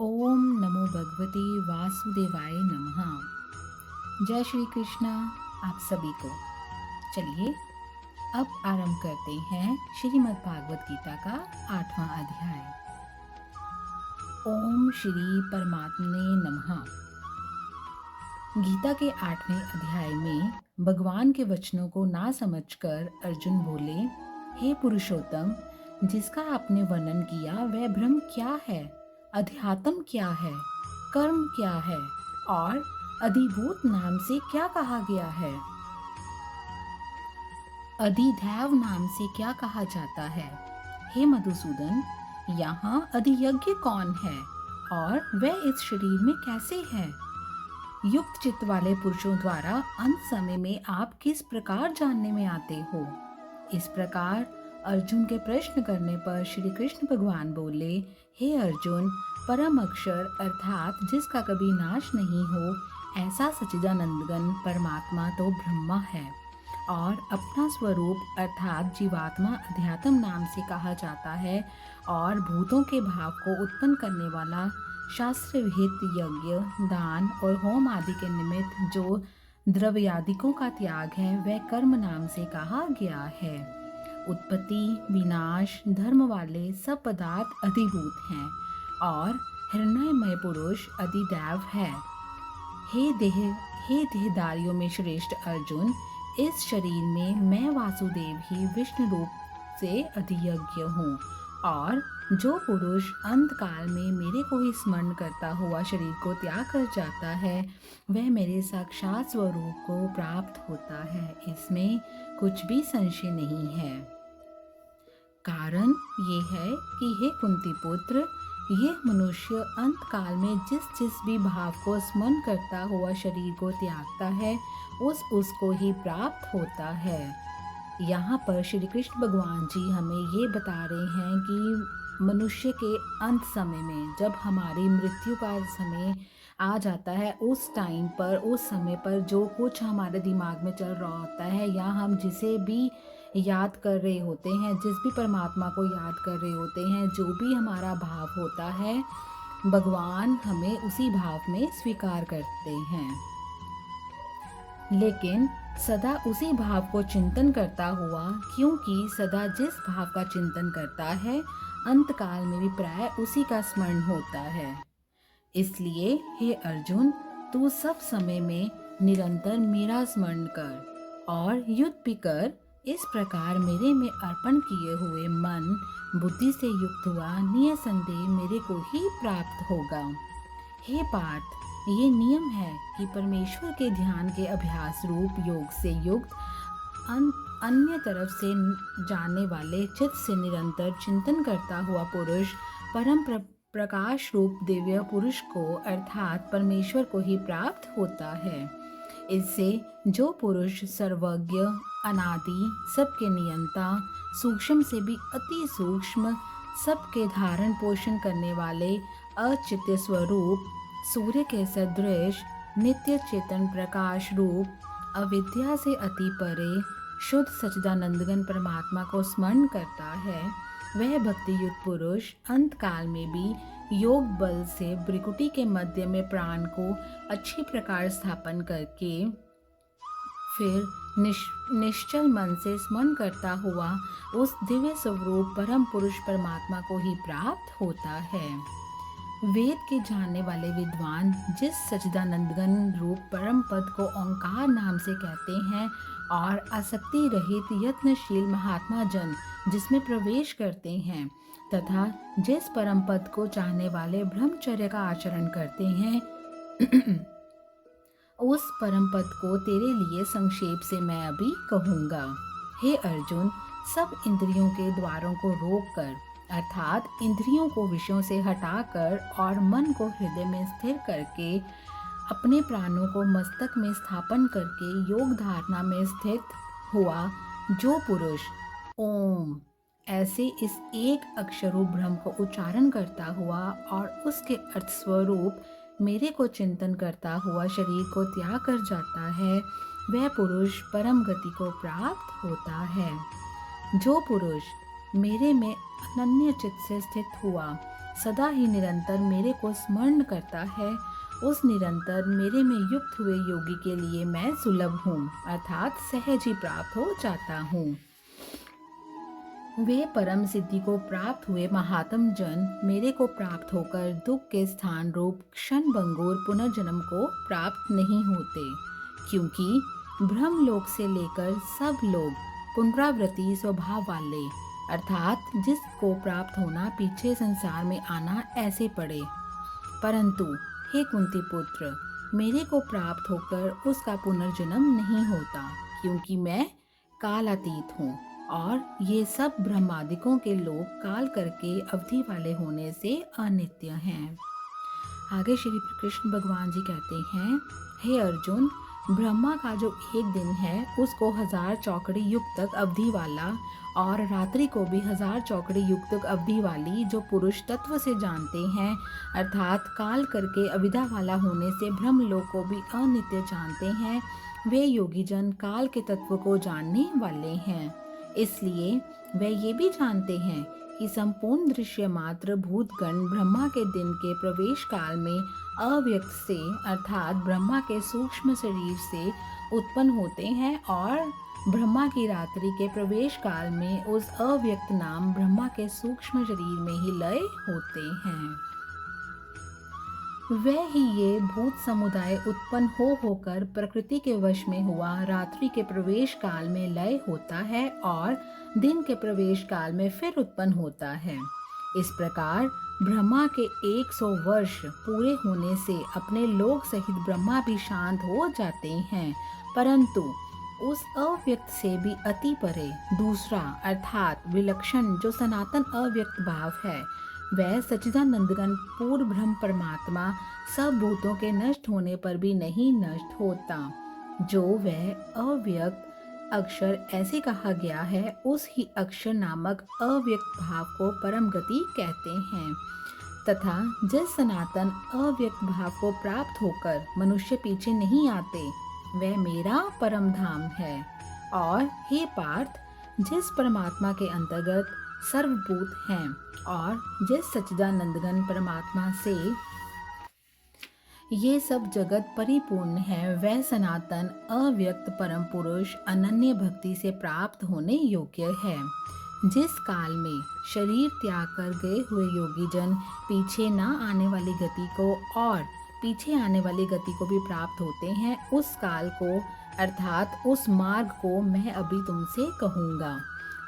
ओम नमो भगवते वासुदेवाय नमः। जय श्री कृष्णा आप सभी को। चलिए अब आरंभ करते हैं श्रीमद् भागवत गीता का 8वां अध्याय। ओम श्री परमात्मने नमः। गीता के 8वें अध्याय में भगवान के वचनों को ना समझकर अर्जुन बोले, हे पुरुषोत्तम, जिसका आपने वर्णन किया वह ब्रह्म क्या है, अध्यात्म क्या है, कर्म क्या है और अधिभूत नाम से क्या कहा गया है, अधिदैव नाम से क्या कहा जाता है। हे मधुसूदन, यहाँ अधियज्ञ कौन है और वह इस शरीर में कैसे है। युक्त चित्त वाले पुरुषों द्वारा अंत समय में आप किस प्रकार जानने में आते हो। इस प्रकार अर्जुन के प्रश्न करने पर श्री कृष्ण भगवान बोले, हे अर्जुन, परम अक्षर अर्थात जिसका कभी नाश नहीं हो ऐसा सच्चिदानंदघन परमात्मा तो ब्रह्मा है और अपना स्वरूप अर्थात जीवात्मा अध्यात्म नाम से कहा जाता है और भूतों के भाव को उत्पन्न करने वाला शास्त्र विहित यज्ञ, दान और होम आदि के निमित्त जो द्रव्यादिकों का त्याग है वह कर्म नाम से कहा गया है। उत्पत्ति विनाश धर्म वाले सब पदार्थ अधिभूत हैं और हिरण्यमय पुरुष अधिदैव है। हे देहधारियों में श्रेष्ठ अर्जुन, इस शरीर में मैं वासुदेव ही विष्णु रूप से अधियज्ञ हूँ और जो पुरुष अंत काल में मेरे को ही स्मरण करता हुआ शरीर को त्याग कर जाता है वह मेरे साक्षात स्वरूप को प्राप्त होता है, इसमें कुछ भी संशय नहीं है। कारण ये है कि हे कुंती पुत्र, ये मनुष्य अंत काल में जिस जिस भी भाव को स्मरण करता हुआ शरीर को त्यागता है उसको ही प्राप्त होता है। यहाँ पर श्री कृष्ण भगवान जी हमें ये बता रहे हैं कि मनुष्य के अंत समय में जब हमारी मृत्यु का समय आ जाता है उस टाइम पर उस समय पर जो कुछ हमारे दिमाग में चल रहा होता है या हम जिसे भी याद कर रहे होते हैं, जिस भी परमात्मा को याद कर रहे होते हैं, जो भी हमारा भाव होता है भगवान हमें उसी भाव में स्वीकार करते हैं। लेकिन सदा उसी भाव को चिंतन करता हुआ, क्योंकि सदा जिस भाव का चिंतन करता है अंत काल में भी प्राय उसी का स्मरण होता है। इसलिए हे अर्जुन, तू सब समय में निरंतर मेरा स्मरण कर और युद्ध भी कर। इस प्रकार मेरे में अर्पण किए हुए मन बुद्धि से युक्त हुआ निसंदेह मेरे को ही प्राप्त होगा। हे पार्थ, ये नियम है कि परमेश्वर के ध्यान के अभ्यास रूप योग से युक्त अन्य तरफ से जाने वाले चित्त से निरंतर चिंतन करता हुआ पुरुष परम प्रकाश रूप दिव्य पुरुष को अर्थात परमेश्वर को ही प्राप्त होता है। इससे जो पुरुष सर्वज्ञ, अनादि, सबके नियंता, सूक्ष्म से भी अति सूक्ष्म, सबके धारण पोषण करने वाले अचित्य स्वरूप, सूर्य के सदृश, नित्य चेतन प्रकाश रूप, अविद्या से अति परे, शुद्ध सच्चिदानंदघन परमात्मा को स्मरण करता है, वह भक्ति युक्त पुरुष अंत काल में भी योग बल से भ्रिकुटी के मध्य में प्राण को अच्छी प्रकार स्थापन करके फिर निश्चल मन से स्मरण करता हुआ उस दिव्य स्वरूप परम पुरुष परमात्मा को ही प्राप्त होता है। वेद के जानने वाले विद्वान जिस सच्चिदानंदघन रूप परम पद को ओंकार नाम से कहते हैं और आसक्ति रहित यत्नशील महात्मा जन जिसमें प्रवेश करते हैं तथा जिस परम पद को चाहने वाले ब्रह्मचर्य का आचरण करते हैं उस परम पद को तेरे लिए संक्षेप से मैं अभी कहूँगा। हे अर्जुन, सब इंद्रियों के द्वारों को रोककर अर्थात इंद्रियों को विषयों से हटाकर और मन को हृदय में स्थिर करके अपने प्राणों को मस्तक में स्थापन करके योग धारणा में स्थित हुआ जो पुरुष ओम ऐसे इस एक अक्षरू ब्रह्म को उच्चारण करता हुआ और उसके अर्थ स्वरूप मेरे को चिंतन करता हुआ शरीर को त्याग कर जाता है वह पुरुष परम गति को प्राप्त होता है। जो पुरुष मेरे में अनन्य चित्त से स्थित हुआ सदा ही निरंतर मेरे को स्मरण करता है, उस निरंतर मेरे में युक्त हुए योगी के लिए मैं सुलभ हूँ, अर्थात सहज ही प्राप्त हो जाता हूँ। वे परम सिद्धि को प्राप्त हुए महात्म जन मेरे को प्राप्त होकर दुख के स्थान रूप क्षण भंगुर पुनर्जन्म को प्राप्त नहीं होते, क्योंकि ब्रह्मलोक से लेकर सब लोग पुनरावृत्ति स्वभाव वाले, अर्थात जिसको प्राप्त होना पीछे संसार में आना ऐसे पड़े। परंतु हे कुंती पुत्र, मेरे को प्राप्त होकर उसका पुनर्जन्म नहीं होता, क्योंकि मैं कालातीत हूँ और ये सब ब्रह्मादिकों के लोग काल करके अवधि वाले होने से अनित्य हैं। आगे श्री कृष्ण भगवान जी कहते हैं, हे अर्जुन, ब्रह्मा का जो एक दिन है उसको 1000 चौकड़ी युग तक अवधि वाला और रात्रि को भी 1000 चौकड़ी युग तक अवधि वाली जो पुरुष तत्व से जानते हैं, अर्थात काल करके अविद्या वाला होने से ब्रह्मलोक को भी अनित्य जानते हैं, वे योगी जन काल के तत्व को जानने वाले हैं। इसलिए वे ये भी जानते हैं कि संपूर्ण दृश्य मात्र भूतगण ब्रह्मा के दिन के प्रवेश काल में अव्यक्त से, अर्थात ब्रह्मा के सूक्ष्म शरीर से उत्पन्न होते हैं और ब्रह्मा की रात्रि के प्रवेश काल में उस अव्यक्त नाम ब्रह्मा के सूक्ष्म शरीर में ही लय होते हैं। वह ही ये भूत समुदाय उत्पन्न होकर प्रकृति के वश में हुआ रात्रि के प्रवेश काल में लय होता है और दिन के प्रवेश काल में फिर उत्पन्न होता है। इस प्रकार ब्रह्मा के 100 वर्ष पूरे होने से अपने लोक सहित ब्रह्मा भी शांत हो जाते हैं, परंतु उस अव्यक्त से भी अति परे दूसरा अर्थात विलक्षण जो सनातन अव्यक्त भाव है, वह सच्चिदानंदघन पूर्ण ब्रह्म परमात्मा सब भूतों के नष्ट होने पर भी नहीं नष्ट होता, जो वह अव्यक्त अक्षर ऐसे कहा गया है, उस ही अक्षर नामक अव्यक्त भाव को परम गति कहते हैं। तथा जिस सनातन अव्यक्त भाव को प्राप्त होकर मनुष्य पीछे नहीं आते, वह मेरा परम धाम है। और हे पार्थ, जिस परमात्मा के अंतर्गत सर्वभूत हैं और जिस सच्चिदानंदघन परमात्मा से ये सब जगत परिपूर्ण है, वह सनातन अव्यक्त परम पुरुष अनन्य भक्ति से प्राप्त होने योग्य है। जिस काल में शरीर त्याग कर गए हुए योगी जन पीछे ना आने वाली गति को और पीछे आने वाली गति को भी प्राप्त होते हैं, उस काल को अर्थात उस मार्ग को मैं अभी तुमसे कहूँगा।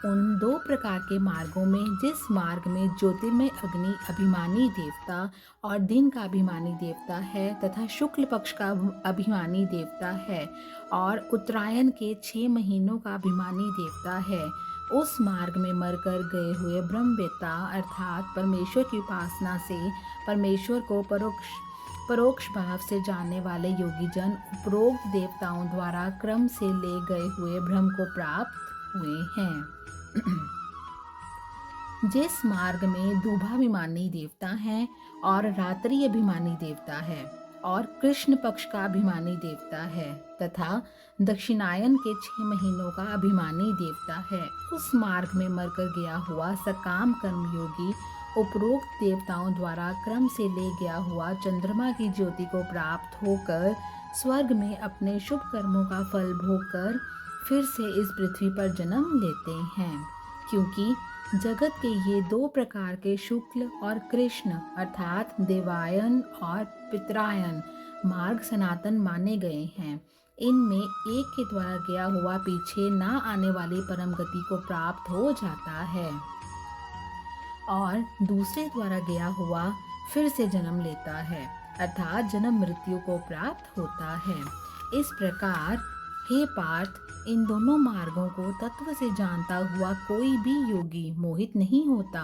उन 2 प्रकार के मार्गों में, जिस मार्ग में ज्योतिर्मय अग्नि अभिमानी देवता और दिन का अभिमानी देवता है तथा शुक्ल पक्ष का अभिमानी देवता है और उत्तरायण के 6 महीनों का अभिमानी देवता है, उस मार्ग में मरकर गए हुए ब्रह्मवेत्ता अर्थात परमेश्वर की उपासना से परमेश्वर को परोक्ष भाव से जानने वाले योगी जन उपरोक्त देवताओं द्वारा क्रम से ले गए हुए ब्रह्म को प्राप्त हुए हैं। जिस मार्ग में दूभाभिमानी देवता है और रात्रि अभिमानी देवता है और कृष्ण पक्ष का अभिमानी देवता है तथा दक्षिणायन के 6 महीनों का अभिमानी देवता है, उस मार्ग में मरकर गया हुआ सकाम कर्मयोगी उपरोक्त देवताओं द्वारा क्रम से ले गया हुआ चंद्रमा की ज्योति को प्राप्त होकर स्वर्ग में अपने शुभ कर्मों का फल भोग कर फिर से इस पृथ्वी पर जन्म लेते हैं, क्योंकि जगत के ये 2 प्रकार के शुक्ल और कृष्ण अर्थात देवायन और पितरायन मार्ग सनातन माने गए हैं। इनमें एक के द्वारा गया हुआ पीछे ना आने वाली परम गति को प्राप्त हो जाता है और दूसरे द्वारा गया हुआ फिर से जन्म लेता है, अर्थात जन्म मृत्यु को प्राप्त होता है। इस प्रकार हे पार्थ, इन दोनों मार्गों को तत्व से जानता हुआ कोई भी योगी मोहित नहीं होता,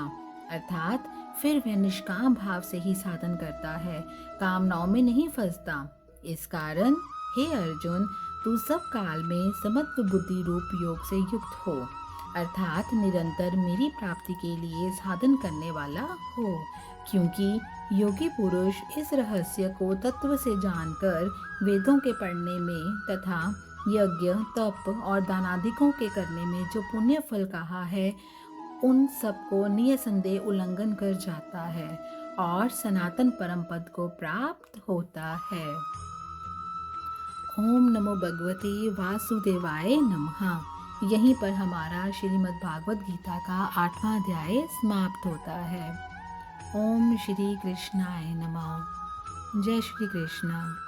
अर्थात फिर वह निष्काम भाव से ही साधन करता है, कामनाओं में नहीं फंसता। इस कारण हे अर्जुन, तू सब काल में समत्व बुद्धि रूप योग से युक्त हो, अर्थात निरंतर मेरी प्राप्ति के लिए साधन करने वाला हो, क्योंकि योगी पुरुष इस रहस्य को तत्व से जानकर वेदों के पढ़ने में तथा यज्ञ तप और दानादिकों के करने में जो पुण्य फल कहा है, उन सबको निसंदेह उल्लंघन कर जाता है और सनातन परम पद को प्राप्त होता है। ओम नमो भगवते वासुदेवाय नमः। यहीं पर हमारा श्रीमद् भागवत गीता का 8वां अध्याय समाप्त होता है। ओम श्री कृष्णाय नमः। जय श्री कृष्ण।